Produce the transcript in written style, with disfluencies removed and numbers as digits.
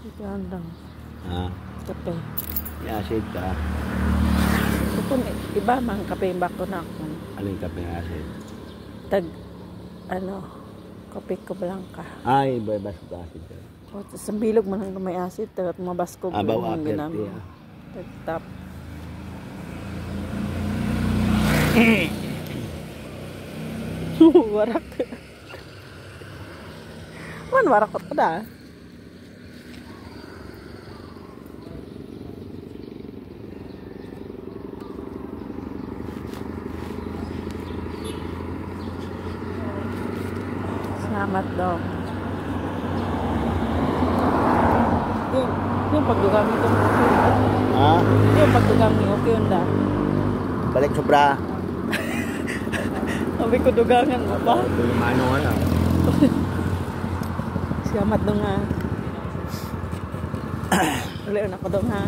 Yan lang. Ha? Kape. I-acid ka. Ito, iba mang kape yung bako na ako. Aling kape ng acid? Tag, kape ko blanca. Ay, iba-iba sa acid ka. O, sa bilog man hanggang may acid. Tagat mabas ko. Abaw aperte. Tag-tap. Warak. Man, warak ko da. Salamat daw. Yung pagdugang ito. Ha? Yung pagdugang ni okay yun da. Balik sobra. Sabi ko dugangan mo ba? Ito yung mano nga lang. Salamat dong ha. Ulit na ko dong ha.